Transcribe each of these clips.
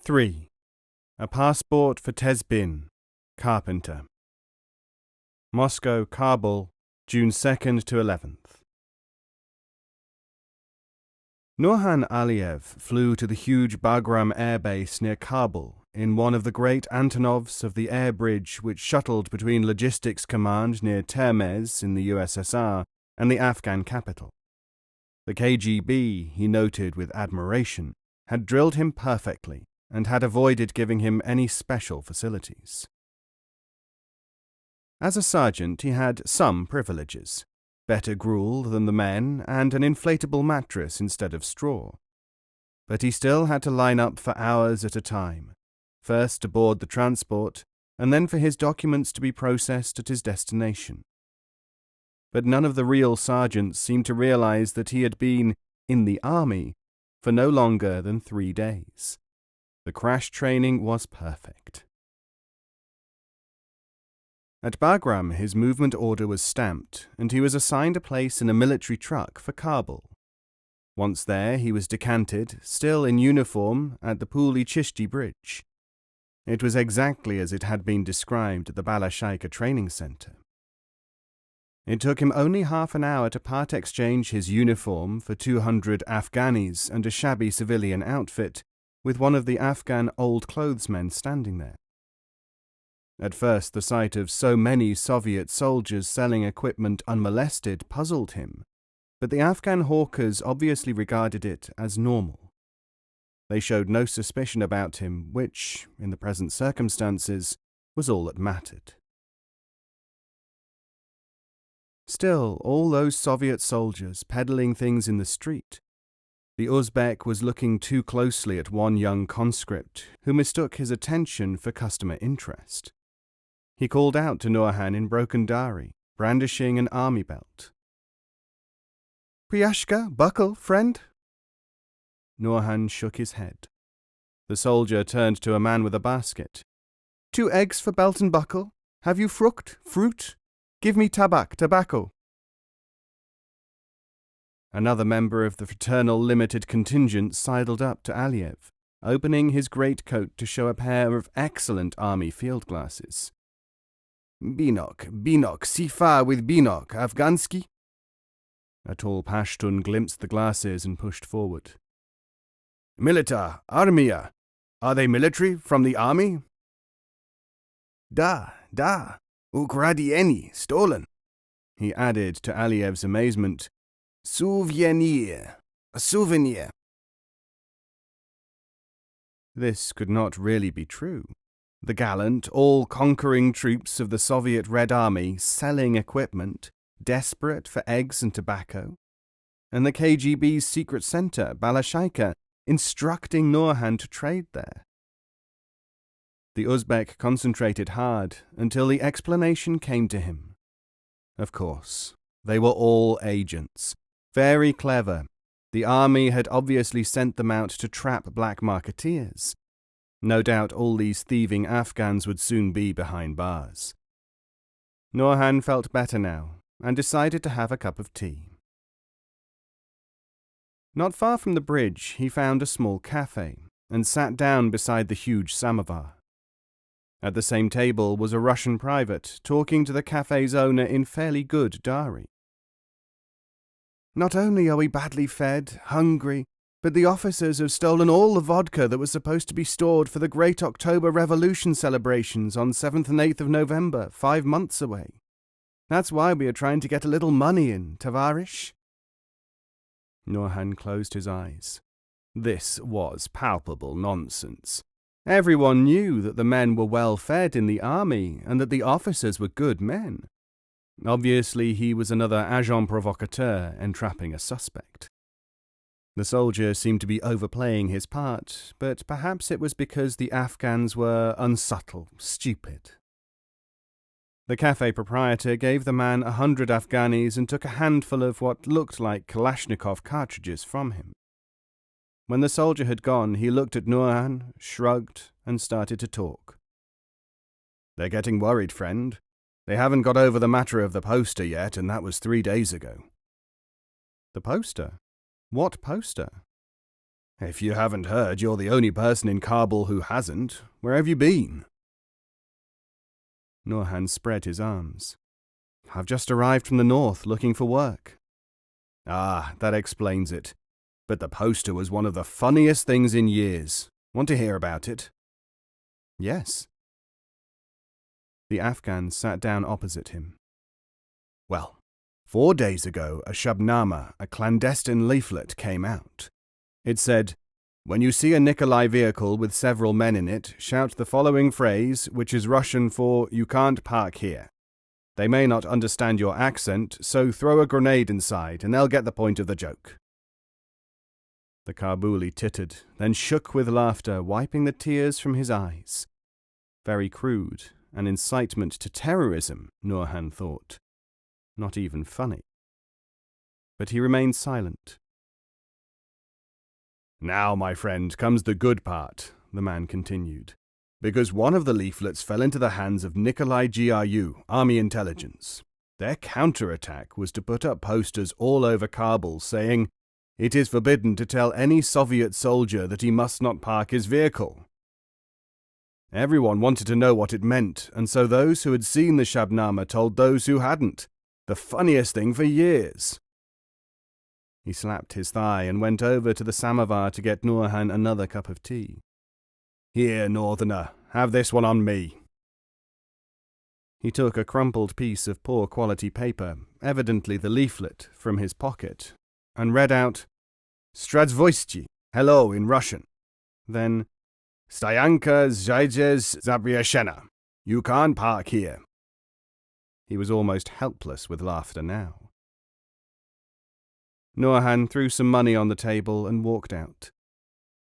3. A passport for Tezbin, carpenter. Moscow, Kabul, June 2nd to 11th. Nurhan Aliyev flew to the huge Bagram air base near Kabul in one of the great Antonovs of the air bridge which shuttled between Logistics Command near Termez in the USSR and the Afghan capital. The KGB, he noted with admiration, had drilled him perfectly and had avoided giving him any special facilities. As a sergeant, he had some privileges. Better gruel than the men, and an inflatable mattress instead of straw. But he still had to line up for hours at a time, first to board the transport, and then for his documents to be processed at his destination. But none of the real sergeants seemed to realize that he had been in the army for no longer than 3 days. The crash training was perfect. At Bagram, his movement order was stamped, and he was assigned a place in a military truck for Kabul. Once there, he was decanted, still in uniform, at the Puli-Chishti Bridge. It was exactly as it had been described at the Balashikha training center. It took him only half an hour to part-exchange his uniform for 200 Afghanis and a shabby civilian outfit, with one of the Afghan old clothesmen standing there. At first, the sight of so many Soviet soldiers selling equipment unmolested puzzled him, but the Afghan hawkers obviously regarded it as normal. They showed no suspicion about him, which, in the present circumstances, was all that mattered. Still, all those Soviet soldiers peddling things in the street. The Uzbek was looking too closely at one young conscript, who mistook his attention for customer interest. He called out to Nurhan in broken Dari, brandishing an army belt. "Priashka, buckle, friend?" Nurhan shook his head. The soldier turned to a man with a basket. "2 eggs for belt and buckle. Have you fruit? Give me tobacco." Another member of the fraternal limited contingent sidled up to Aliyev, opening his greatcoat to show a pair of excellent army field glasses. Binok, sifa with binok, Afghansky?" A tall Pashtun glimpsed the glasses and pushed forward. "Militar, armia. Are they military, from the army?" Da, ukradieni, stolen," he added to Aliyev's amazement. "Souvenir, a souvenir." This could not really be true. The gallant, all-conquering troops of the Soviet Red Army selling equipment, desperate for eggs and tobacco, and the KGB's secret center, Balashikha, instructing Nurhan to trade there. The Uzbek concentrated hard until the explanation came to him. Of course, they were all agents. Very clever. The army had obviously sent them out to trap black marketeers. No doubt all these thieving Afghans would soon be behind bars. Nurhan felt better now and decided to have a cup of tea. Not far from the bridge, he found a small cafe and sat down beside the huge samovar. At the same table was a Russian private talking to the cafe's owner in fairly good Dari. "Not only are we badly fed, hungry, but the officers have stolen all the vodka that was supposed to be stored for the Great October Revolution celebrations on 7th and 8th of November, 5 months away. That's why we are trying to get a little money in, Tavarish." Nurhan closed his eyes. This was palpable nonsense. Everyone knew that the men were well fed in the army and that the officers were good men. Obviously, he was another agent provocateur entrapping a suspect. The soldier seemed to be overplaying his part, but perhaps it was because the Afghans were unsubtle, stupid. The cafe proprietor gave the man 100 Afghanis and took a handful of what looked like Kalashnikov cartridges from him. When the soldier had gone, he looked at Nurhan, shrugged, and started to talk. "They're getting worried, friend. They haven't got over the matter of the poster yet, and that was 3 days ago." "The poster? What poster?" If you haven't heard, you're the only person in Kabul who hasn't. Where have you been? Nurhan spread his arms. I've just arrived from the north looking for work. Ah, that explains it. But the poster was one of the funniest things in years. Want to hear about it? Yes. The Afghan sat down opposite him. Well, 4 days ago, a Shabnama, a clandestine leaflet, came out. It said, "When you see a Nikolai vehicle with several men in it, shout the following phrase, which is Russian for 'You can't park here.' They may not understand your accent, so throw a grenade inside and they'll get the point of the joke." The Kabuli tittered, then shook with laughter, wiping the tears from his eyes. Very crude, an incitement to terrorism, Nurhan thought. Not even funny. But he remained silent. "Now, my friend, comes the good part," the man continued, "because one of the leaflets fell into the hands of Nikolai GRU, Army Intelligence. Their counterattack was to put up posters all over Kabul saying, 'It is forbidden to tell any Soviet soldier that he must not park his vehicle.' Everyone wanted to know what it meant, and so those who had seen the Shabnama told those who hadn't. The funniest thing for years." He slapped his thigh and went over to the samovar to get Nurhan another cup of tea. "Here, Northerner, have this one on me." He took a crumpled piece of poor quality paper, evidently the leaflet, from his pocket, and read out, "Stradzvoisty, hello in Russian." Then, "Stoyanka zhaidzhez zabriashena. You can't park here." He was almost helpless with laughter now. Nurhan threw some money on the table and walked out.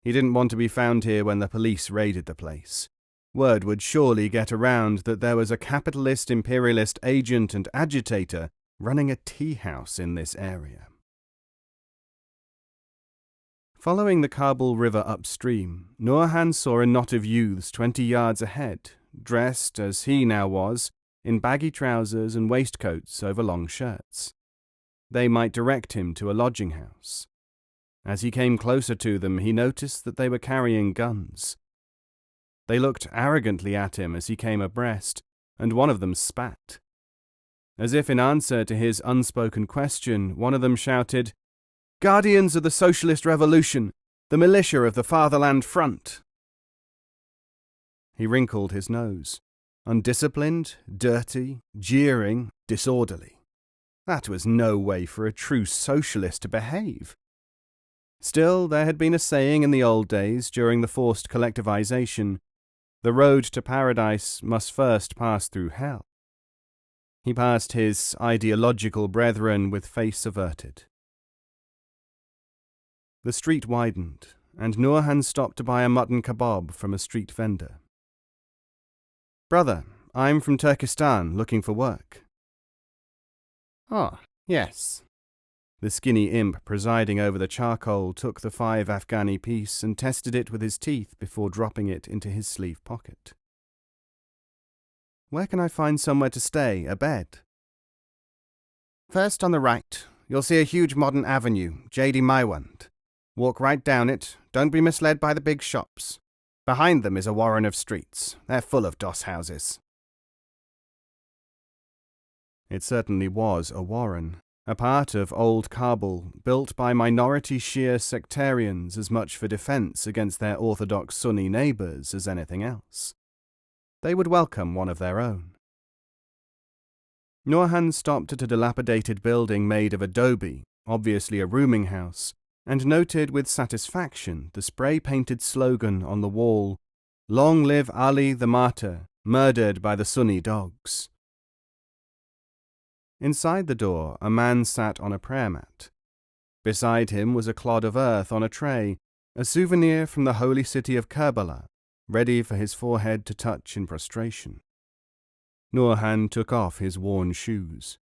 He didn't want to be found here when the police raided the place. Word would surely get around that there was a capitalist imperialist agent and agitator running a tea house in this area. Following the Kabul River upstream, Nurhan saw a knot of youths 20 yards ahead, dressed, as he now was, in baggy trousers and waistcoats over long shirts. They might direct him to a lodging house. As he came closer to them, he noticed that they were carrying guns. They looked arrogantly at him as he came abreast, and one of them spat. As if in answer to his unspoken question, one of them shouted, "Guardians of the Socialist Revolution, the militia of the Fatherland Front." He wrinkled his nose. Undisciplined, dirty, jeering, disorderly. That was no way for a true socialist to behave. Still, there had been a saying in the old days during the forced collectivization, "The road to paradise must first pass through hell." He passed his ideological brethren with face averted. The street widened, and Nurhan stopped to buy a mutton kebab from a street vendor. "Brother, I'm from Turkestan, looking for work." "Ah, yes." The skinny imp presiding over the charcoal took the 5 Afghani piece and tested it with his teeth before dropping it into his sleeve pocket. "Where can I find somewhere to stay, a bed?" "First on the right, you'll see a huge modern avenue, J.D. Maiwand. Walk right down it, don't be misled by the big shops. Behind them is a warren of streets. They're full of doss houses." It certainly was a warren, a part of old Kabul, built by minority Shia sectarians as much for defense against their orthodox Sunni neighbors as anything else. They would welcome one of their own. Nurhan stopped at a dilapidated building made of adobe, obviously a rooming house, and noted with satisfaction the spray-painted slogan on the wall, "Long live Ali the Martyr, murdered by the Sunni dogs." Inside the door, a man sat on a prayer mat. Beside him was a clod of earth on a tray, a souvenir from the holy city of Kerbala, ready for his forehead to touch in prostration. Nurhan took off his worn shoes.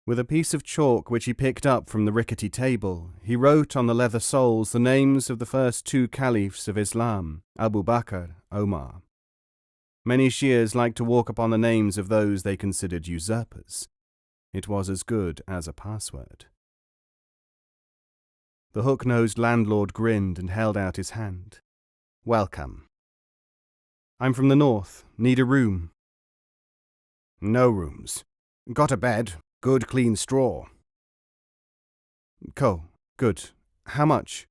With a piece of chalk which he picked up from the rickety table, he wrote on the leather soles the names of the first 2 caliphs of Islam, Abu Bakr, Omar. Many Shias liked to walk upon the names of those they considered usurpers. It was as good as a password. The hook-nosed landlord grinned and held out his hand. "Welcome." "I'm from the north. Need a room." "No rooms. Got a bed. Good clean straw." "Cool. Good. How much?"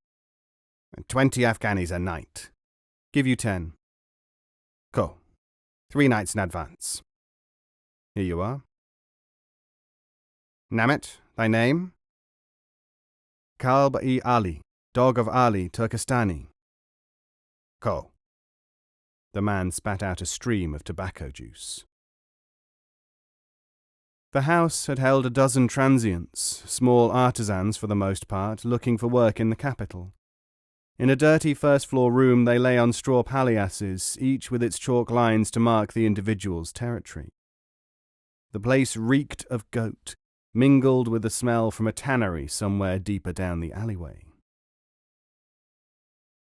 20 Afghanis a night. "Give you 10. "Cool. 3 nights in advance." "Here you are." "Namit, thy name?" "Kalb-i-Ali, dog of Ali, Turkestani." "Cool." The man spat out a stream of tobacco juice. The house had held a dozen transients, small artisans for the most part, looking for work in the capital. In a dirty first-floor room they lay on straw palliasses, each with its chalk lines to mark the individual's territory. The place reeked of goat, mingled with the smell from a tannery somewhere deeper down the alleyway.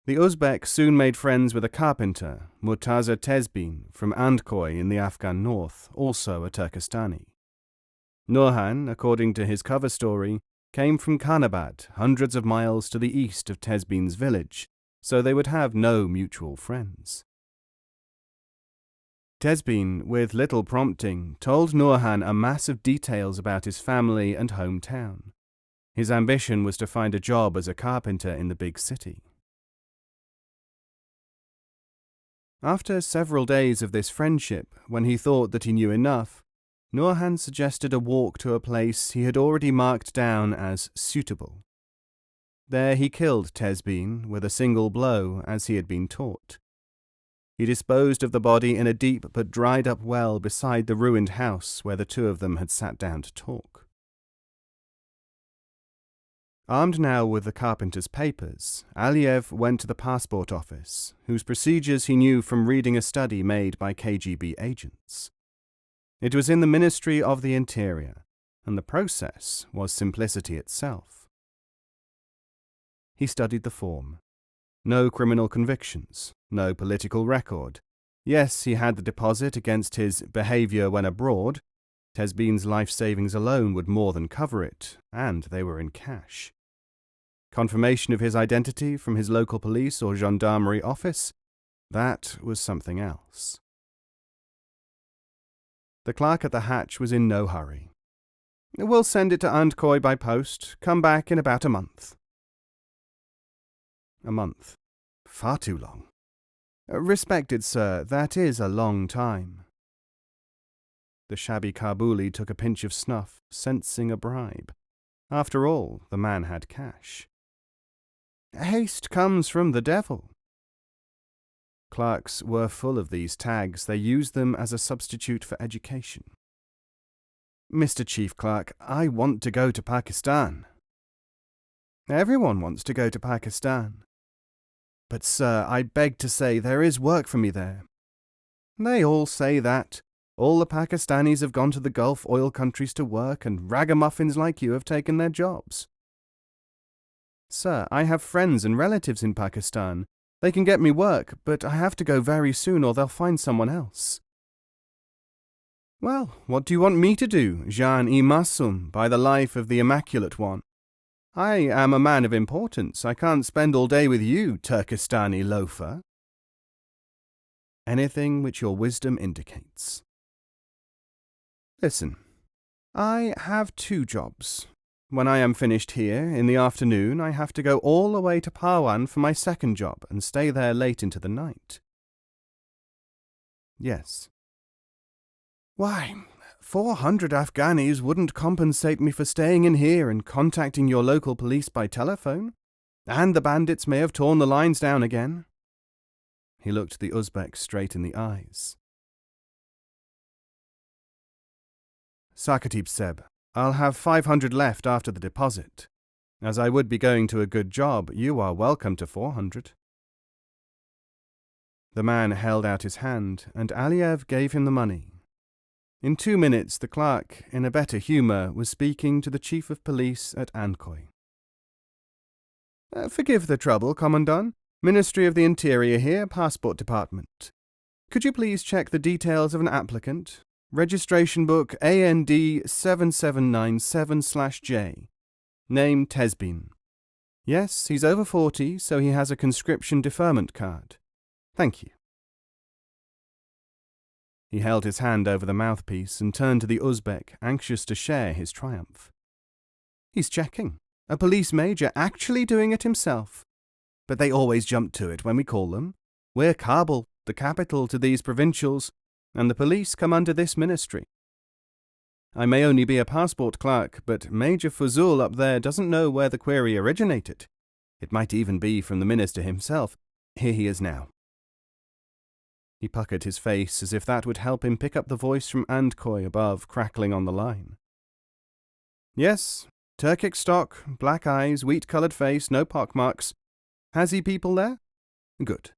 The Uzbek soon made friends with a carpenter, Murtaza Tezbin, from Andkoy in the Afghan north, also a Turkestani. Nurhan, according to his cover story, came from Khanabad, hundreds of miles to the east of Tezbin's village, so they would have no mutual friends. Tezbin, with little prompting, told Nurhan a mass of details about his family and hometown. His ambition was to find a job as a carpenter in the big city. After several days of this friendship, when he thought that he knew enough, Nurhan suggested a walk to a place he had already marked down as suitable. There he killed Tezbin with a single blow, as he had been taught. He disposed of the body in a deep but dried-up well beside the ruined house where the two of them had sat down to talk. Armed now with the carpenter's papers, Aliyev went to the passport office, whose procedures he knew from reading a study made by KGB agents. It was in the Ministry of the Interior, and the process was simplicity itself. He studied the form. No criminal convictions, no political record. Yes, he had the deposit against his behaviour when abroad. Tezbin's life savings alone would more than cover it, and they were in cash. Confirmation of his identity from his local police or gendarmerie office? That was something else. The clerk at the hatch was in no hurry. "We'll send it to Andkoy by post. Come back in about a month." A month. Far too long. "Respected sir, that is a long time." The shabby Kabuli took a pinch of snuff, sensing a bribe. After all, the man had cash. "Haste comes from the devil." Clerks were full of these tags. They used them as a substitute for education. "Mr. Chief Clerk, I want to go to Pakistan." "Everyone wants to go to Pakistan." "But, sir, I beg to say there is work for me there." "They all say that. All the Pakistanis have gone to the Gulf oil countries to work, and ragamuffins like you have taken their jobs." "Sir, I have friends and relatives in Pakistan. They can get me work, but I have to go very soon or they'll find someone else." "Well, what do you want me to do, Jan-i-Masum, by the life of the Immaculate One? I am a man of importance. I can't spend all day with you, Turkestani loafer." "Anything which your wisdom indicates." "Listen, I have 2 jobs. When I am finished here, in the afternoon, I have to go all the way to Parwan for my second job and stay there late into the night." "Yes." "Why, 400 Afghanis wouldn't compensate me for staying in here and contacting your local police by telephone. And the bandits may have torn the lines down again." He looked the Uzbek straight in the eyes. "Sakatib Seb, I'll have 500 left after the deposit. As I would be going to a good job, you are welcome to 400. The man held out his hand, and Aliyev gave him the money. In 2 minutes, the clerk, in a better humour, was speaking to the chief of police at Andkoy. "Forgive the trouble, Commandant. Ministry of the Interior here, Passport Department. Could you please check the details of an applicant? Registration book AND 7797/J. Name Tezbin. Yes, he's over 40, so he has a conscription deferment card. Thank you. He held his hand over the mouthpiece and turned to the Uzbek, anxious to share his triumph. He's checking. A police major actually doing it himself. But they always jump to it when we call them. We're Kabul, the capital to these provincials, and the police come under this ministry. I may only be a passport clerk, but Major Fuzul up there doesn't know where the query originated. It might even be from the minister himself. Here he is now. He puckered his face as if that would help him pick up the voice from Andkoy above, crackling on the line. Yes, Turkic stock, black eyes, wheat-coloured face, no pockmarks. Has he people there? Good.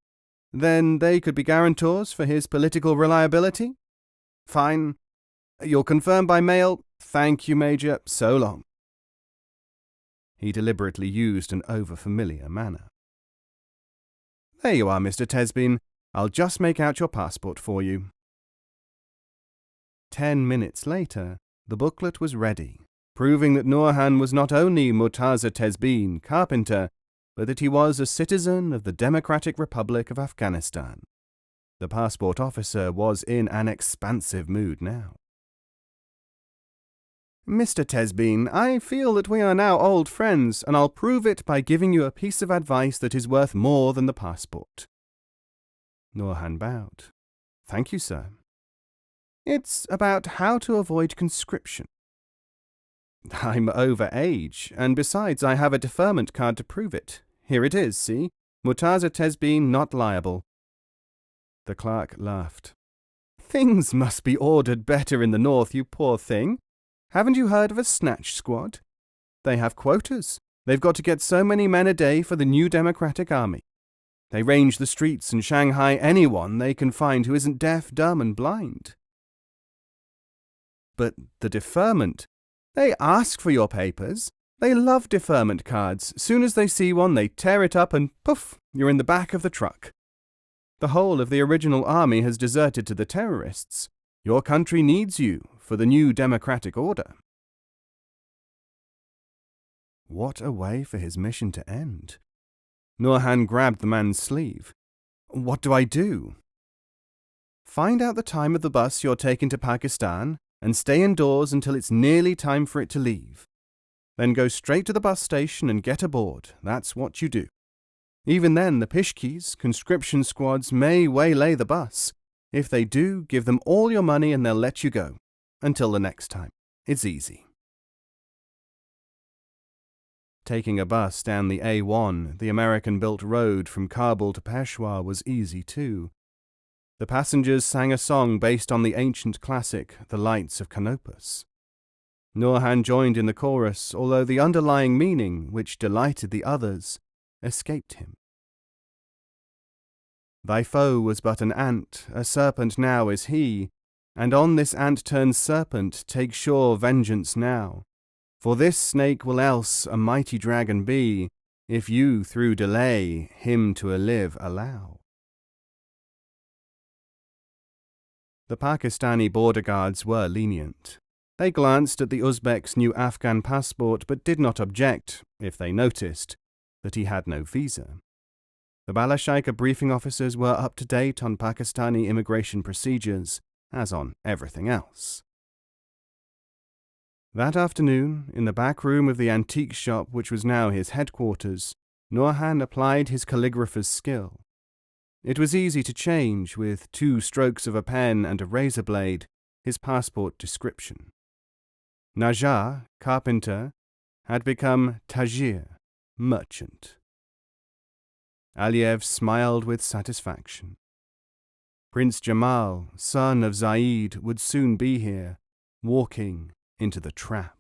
Then they could be guarantors for his political reliability? Fine. You'll confirm by mail? Thank you, Major. So long. He deliberately used an over-familiar manner. There you are, Mr. Tezbin. I'll just make out your passport for you. 10 minutes later, the booklet was ready, proving that Nurhan was not only Murtaza Tezbin, carpenter, but that he was a citizen of the Democratic Republic of Afghanistan. The passport officer was in an expansive mood now. Mr. Tezbin, I feel that we are now old friends, and I'll prove it by giving you a piece of advice that is worth more than the passport. Nurhan bowed. Thank you, sir. It's about how to avoid conscription. I'm over age, and besides I have a deferment card to prove it. Here it is, see? Murtaza Tezbin not liable. The clerk laughed. Things must be ordered better in the north, you poor thing. Haven't you heard of a snatch squad? They have quotas. They've got to get so many men a day for the new Democratic Army. They range the streets and Shanghai anyone they can find who isn't deaf, dumb, and blind. But the deferment, they ask for your papers. They love deferment cards. Soon as they see one, they tear it up and poof, you're in the back of the truck. The whole of the original army has deserted to the terrorists. Your country needs you for the new democratic order. What a way for his mission to end. Nurhan grabbed the man's sleeve. What do I do? Find out the time of the bus you're taking to Pakistan and stay indoors until it's nearly time for it to leave. Then go straight to the bus station and get aboard. That's what you do. Even then, the Pishkis, conscription squads, may waylay the bus. If they do, give them all your money and they'll let you go. Until the next time. It's easy. Taking a bus down the A1, the American-built road from Kabul to Peshawar, was easy too. The passengers sang a song based on the ancient classic, The Lights of Canopus. Nurhan joined in the chorus, although the underlying meaning, which delighted the others, escaped him. Thy foe was but an ant, a serpent now is he, and on this ant-turned serpent take sure vengeance now. For this snake will else a mighty dragon be, if you through delay him to live allow. The Pakistani border guards were lenient. They glanced at the Uzbek's new Afghan passport but did not object, if they noticed, that he had no visa. The Balashaika briefing officers were up to date on Pakistani immigration procedures, as on everything else. That afternoon, in the back room of the antique shop which was now his headquarters, Nurhan applied his calligrapher's skill. It was easy to change, with 2 strokes of a pen and a razor blade, his passport description. Najjar, carpenter, had become Tajir, merchant. Aliyev smiled with satisfaction. Prince Jamal, son of Zaid, would soon be here, walking into the trap.